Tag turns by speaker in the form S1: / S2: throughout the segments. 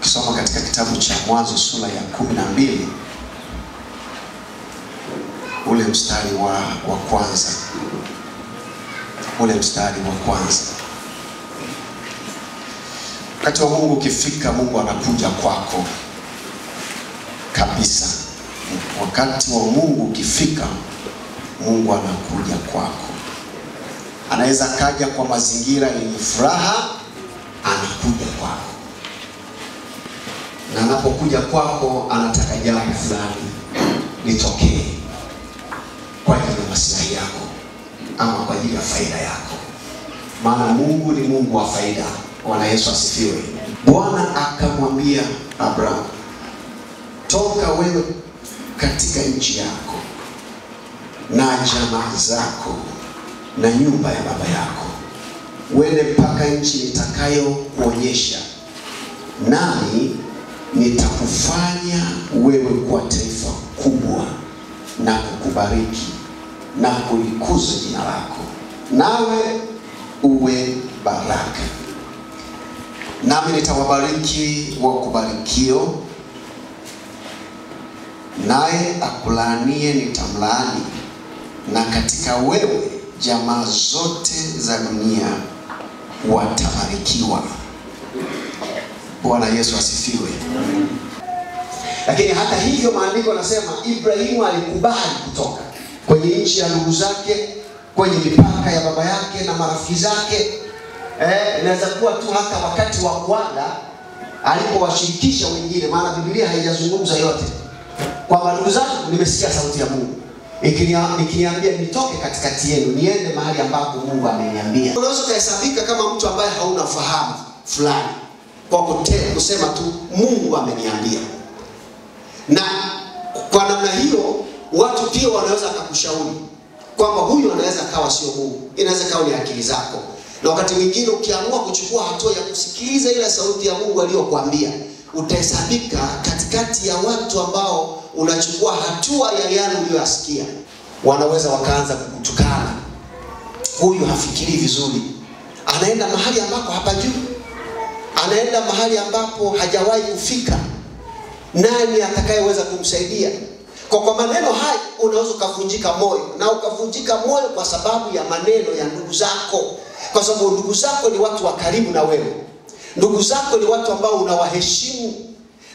S1: Ukisoma katika kitabu cha Mwanzo sura ya 12 ule mstari wa kwanza. Ule mstari wa kwanza. Wakati wa Mungu ukifika, Mungu anakuja kwako kabisa. Wakati wa Mungu ukifika, Mungu anakuja kwako. Anaweza kaja kwa mazingira yenye furaha, anakuja kwako. Na anapokuja kwako, anataka jambo fulani litokee kwa ajili ya maslahi yako ama kwa ajili ya faida yako. Maana Mungu ni Mungu wa faida. Bwana Yesu asifiwe. Bwana akamwambia Abraham, toka wewe katika nchi yako na jamaa zako na nyumba ya baba yako, uende mpaka nchi nitakayo kuonyesha, nami nitakufanya wewe kuwa taifa kubwa na kukubariki na kulikuza jina lako, nawe uwe baraka. Nami nitawabariki wakubarikio, naye akulaanie nitamlaani, na katika wewe jamaa zote za dunia watabarikiwa. Bwana Yesu asifiwe. Lakini hata hivyo maandiko yanasema Ibrahimu alikubali kutoka kwenye nchi ya ndugu zake, kwenye mipaka ya baba yake na marafiki zake. Inaweza kuwa tu hata wakati wa kuaga alipowashirikisha wengine, maana Biblia haijazungumza yote. Kwa ndugu zangu, nimesikia sauti ya Mungu ikiniambia nitoke katikati yenu niende mahali ambapo Mungu ameniambia. Unaweza kuhesabika kama mtu ambaye hauna fahamu fulani kwa kusema tu Mungu ameniambia. Na kwa namna hiyo watu pia wanaweza kukushauri kwamba huyu anaweza kawa sio Mungu, inaweza kawa ni akili zako. Na wakati mwingine ukiamua kuchukua hatua ya kusikiliza ile sauti ya Mungu aliyokuambia, utahesabika katikati ya watu ambao unachukua hatua ya yale uliyosikia. Wanaweza wakaanza kukutukana. Huyu hafikiri vizuri. Anaenda mahali ambapo hapajui. Anaenda mahali ambapo hajawahi kufika. Nani atakayeweza kumsaidia? Kwa maneno haya unaweza kuvunjika moyo, na ukavunjika moyo kwa sababu ya maneno ya ndugu zako. Kwa sababu ndugu zako ni watu wa karibu na wewe. Ndugu zako ni watu ambao unawaheshimu,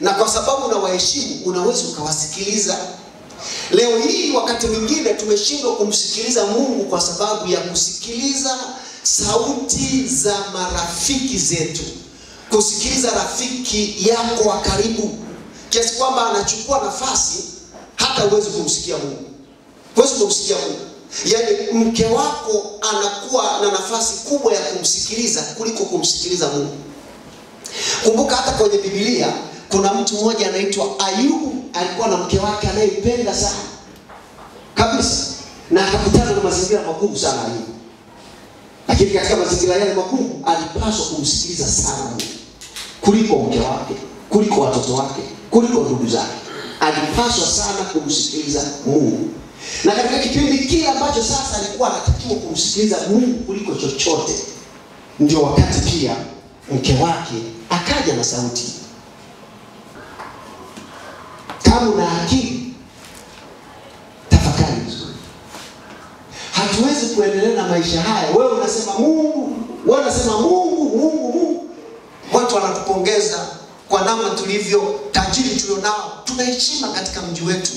S1: na kwa sababu unawaheshimu unaweza ukawasikiliza. Leo hii wakati mwingine tumeshindwa kumsikiliza Mungu kwa sababu ya kusikiliza sauti za marafiki zetu, kusikiliza rafiki yako wa karibu, kiasi kwamba anachukua nafasi hata uweze kumsikia Mungu. Uweze kumsikia Mungu. Yaani mke wako anakuwa na nafasi kubwa ya kumsikiliza kuliko kumsikiliza Mungu. Kumbuka hata kwenye Biblia kuna mtu mmoja anaitwa Ayubu, alikuwa na mke wake anayempenda sana kabisa, na akakutana na mazingira magumu sana Ayubu. Lakini katika mazingira yale magumu alipaswa kumsikiliza sana Mungu kuliko mke wake, kuliko watoto wake, kuliko ndugu zake. Alipaswa sana kumsikiliza Mungu. Na katika kipindi kile ambacho sasa alikuwa anatakiwa kumsikiliza Mungu kuliko chochote, ndio wakati pia mke wake akaja na sauti. Kama una akili, tafakari vizuri. Hatuwezi kuendelea na maisha haya. Wewe unasema Mungu, wewe unasema Mungu. Watu wanatupongeza kwa namna tulivyo, tajiri tulionao. Tunaheshima katika mji wetu,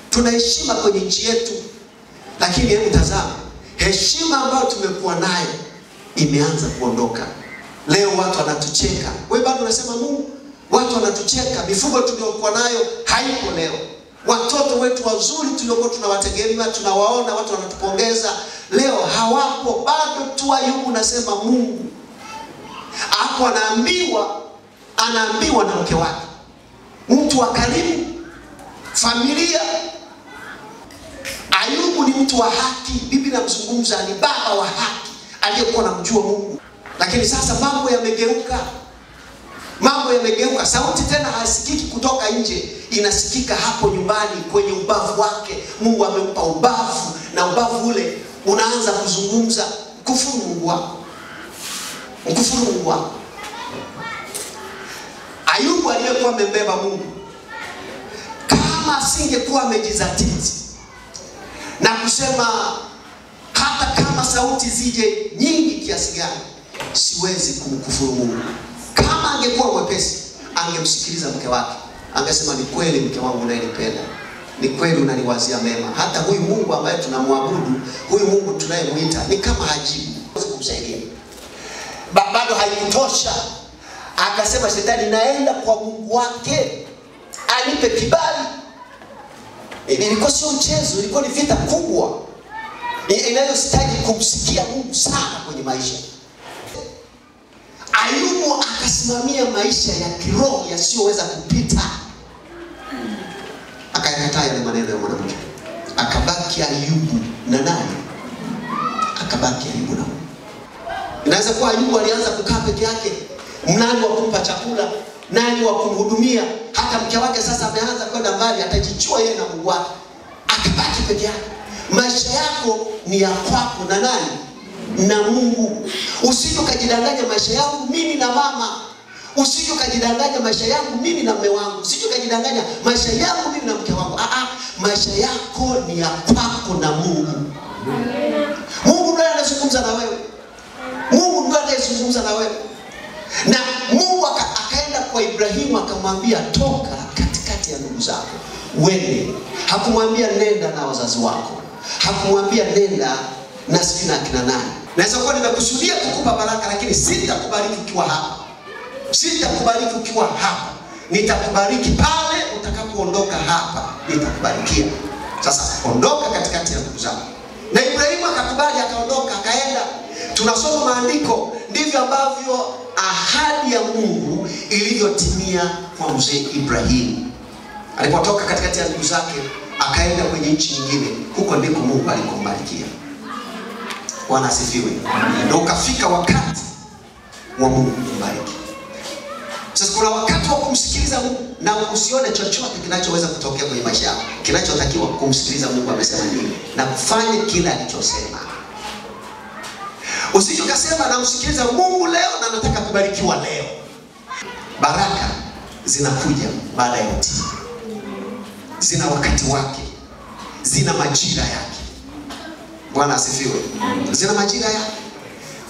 S1: tunaheshima kwenye nchi yetu. Lakini hebu tazama, heshima ambayo tumekuwa nayo imeanza kuondoka. Leo watu wanatucheka. Wewe bado unasema Mungu? Watu wanatucheka. Mifugo tuliokuwa nayo haipo leo. Watoto wetu wazuri tuliokuwa tunawategemea, tunawaona, watu wanatupongeza, leo hawapo. Bado tu Ayubu unasema Mungu. Hapo anaambiwa na mke wake, mtu wa karibu, familia. Ayubu ni mtu wa haki. Biblia inamzungumza ni baba wa haki aliyekuwa anamjua Mungu. Lakini sasa mambo yamegeuka. Sauti tena hasikiki kutoka nje, inasikika hapo nyumbani kwenye ubavu wake. Mungu amempa ubavu, na ubavu ule unaanza kuzungumza. Kufuru Mungu wako. Ayubu angekuwa amembeba Mungu, kama asingekuwa amejizatiti na kusema hata kama sauti zije nyingi kiasi gani siwezi kumkufuru Mungu, kama angekuwa mwepesi angemsikiliza mke wake, angesema ni kweli mke wangu unanipenda, ni kweli unaniwazia mema, hata huyu Mungu ambaye tunamwabudu, huyu Mungu tunayemuita ni kama hajibu, kumsaidia. Bado haikutosha, akasema shetani, naenda kwa Mungu wake anipe kibali. Ilikuwa sio mchezo, ilikuwa ni vita kubwa inayohitaji kumsikia Mungu sana kwenye maisha. Ayubu akasimamia maisha ya kiroho yasiyoweza kupita, akayakataa yale maneno ya mwanamke, akabaki Ayubu na nani? Akabaki Ayubu na Mungu. Inaweza kuwa Ayubu alianza kukaa peke yake, nani wa kumpa chakula, nani wa kumhudumia, hata mke wake sasa ameanza kwenda mbali, atajichua yeye na Mungu wake, akabaki peke yake. Maisha yako ni ya kwako na nani? Na Mungu. Usije ukajidanganya maisha yangu mimi na mama, usije ukajidanganya maisha yangu mimi na mume wangu, usije ukajidanganya maisha yangu mimi na mke wangu. Maisha yako ni ya kwako na Mungu. Mungu ndiye anazungumza na wewe. Mungu ndiye anayezungumza na wewe. Na Mungu akaenda kwa Ibrahimu akamwambia toka katikati ya ndugu zako uende. Hakumwambia nenda na wazazi wako, hakumwambia nenda na sina kina nani. Naweza kuwa nimekusudia kukupa baraka, lakini sitakubariki ukiwa hapa, sitakubariki ukiwa hapa, nitakubariki pale utakapoondoka hapa, nitakubarikia. Sasa ondoka katikati ya ndugu zako. Na Ibrahimu akakubali, akaondoka, akaenda. Tunasoma maandiko, ndivyo ambavyo ahadi ya Mungu ilivyotimia kwa mzee Ibrahimu. Alipotoka katikati ya ndugu zake akaenda kwenye nchi nyingine, huko ndiko Mungu alikombarikia. Bwana asifiwe. Na ukafika wakati wa Mungu kumbariki. Sasa kuna wakati wa kumsikiliza Mungu na usione chochote kinachoweza kutokea kwenye maisha yako. Kinachotakiwa kumsikiliza Mungu amesema nini na kufanya kila alichosema. Usije ukasema na msikiliza Mungu leo na nataka kubarikiwa leo. Baraka zinakuja baada ya utii. Zina wakati wake, zina majira yake. Bwana asifiwe. Zina majira yake.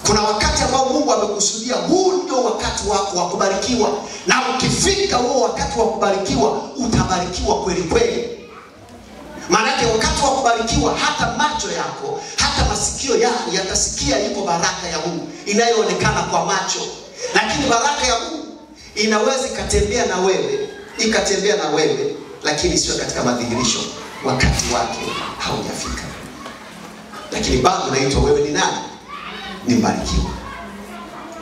S1: Kuna wakati ambao Mungu amekusudia, huu ndio wakati wako wa kubarikiwa, na ukifika huo wakati wa kubarikiwa utabarikiwa kweli kweli. Maana yake wakati wa kubarikiwa hata macho yako, hata masikio yako yatasikia iko baraka ya Mungu inayoonekana kwa macho. Lakini baraka ya Mungu inaweza ikatembea na wewe, lakini sio katika madhihirisho, wakati wake haujafika. Lakini bado naitwa wewe ni nani? Ni mbarikiwa.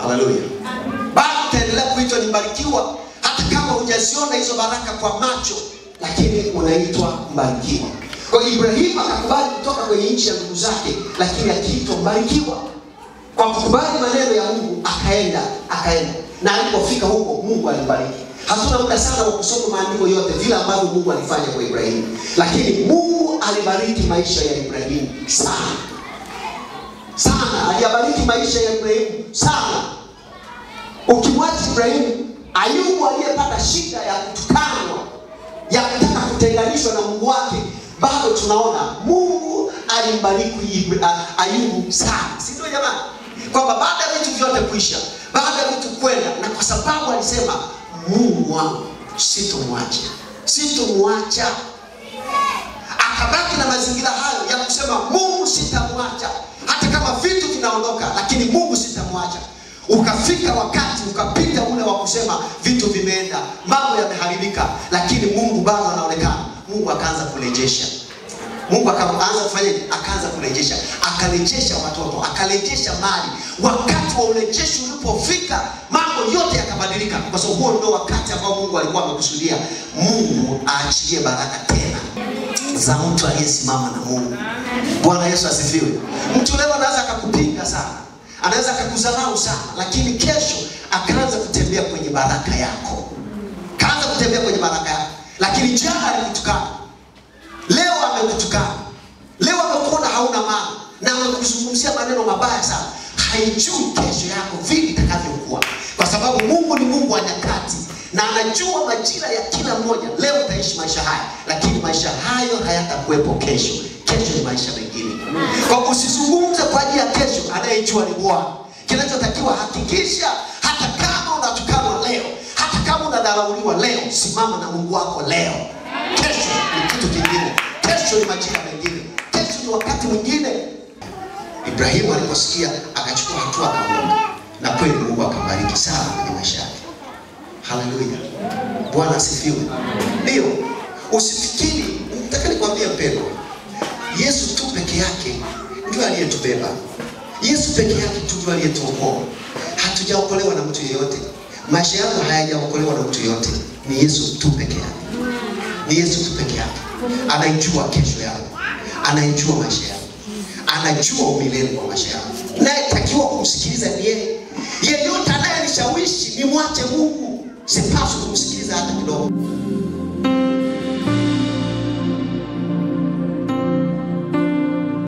S1: Haleluya. Bado utaendelea kuitwa ni mbarikiwa hata kama hujaziona hizo baraka kwa macho, lakini unaitwa mbarikiwa. Kwa Ibrahimu akakubali kutoka kwenye nchi ya ndugu zake, lakini akiitwa mbarikiwa. Kwa kukubali maneno ya Mungu akaenda. Na alipofika huko Mungu alimbariki. Hatuna muda sana wa kusoma maandiko yote vile ambavyo Mungu alifanya kwa Ibrahimu, lakini Mungu alibariki maisha ya Ibrahimu sana. Alibariki maisha ya Ibrahimu sana. Ukimwacha Ibrahimu, Ayubu aliyepata shida ya kutukanwa, ya kutaka kutenganishwa na Mungu wake, bado tunaona Mungu alimbariki Ayubu sana. Si ndio jamani? Kwamba baada ya vitu vyote kuisha, baada ya vitu kwenda, na kwa sababu alisema Mungu wangu sitomwacha. Akabaki na mazingira hayo ya kusema Mungu sitamwacha. Hata kama vitu vinaondoka, lakini Mungu sitamwacha. Ukafika wakati, ukapita ule wa kusema vitu vimeenda, mambo yameharibika, lakini Mungu bado anaonekana. Mungu akaanza kurejesha. Mungu akaanza kufanya, akaanza kurejesha. Akarejesha watoto, akarejesha mali. Wakati wa urejesho ulipofika, mambo yote yakabadilika. Kwa sababu huo ndio wakati ambao Mungu alikuwa amekusudia Mungu aachilie baraka tena za mtu aliyesimama na Mungu. Bwana Yesu asifiwe. Mtu leo anaweza akakupinga sana, anaweza akakudharau sana, lakini kesho akaanza kutembea kwenye baraka yako. Kaanza kutembea kwenye baraka yako. Lakini jana alikutukana, leo amekutukana, leo amekuona hauna maana na amekuzungumzia maneno mabaya sana. Haijui kesho yako vipi itakavyokuwa, kwa sababu Mungu ni Mungu wa nyakati na anajua majira ya kila mmoja. Leo utaishi maisha haya, lakini maisha hayo hayatakuwepo kesho. Kesho ni maisha mengine. Kwa usizungumze kwa ajili ya kesho, anayejua ni Bwana. Kinachotakiwa hakikisha, hata kama unatukanwa leo, hata kama unadharauliwa leo, simama na Mungu wako leo. Kesho ni kitu kingine. Kesho ni majira mengine. Kesho ni wakati mwingine. Ibrahimu aliposikia akachukua hatua akaondoka, na kweli Mungu akambariki sana kwenye maisha yake. Haleluya. Bwana asifiwe. Ndio, usifikiri, nataka nikwambie mpendwa, Yesu tu peke yake ndiye aliyetubeba. Yesu peke yake tu ndiye aliyetuokoa. Hatujaokolewa na mtu yeyote. Maisha yangu hayajaokolewa na mtu yeyote. Ni Yesu tu peke yake. Ni Yesu tu peke yake. Anaijua kesho yangu. Anaijua maisha yangu. Anajua umilele wa maisha yangu. Naye takiwa kumsikiliza ni yeye. Yeyote anayenishawishi nimwache Mungu.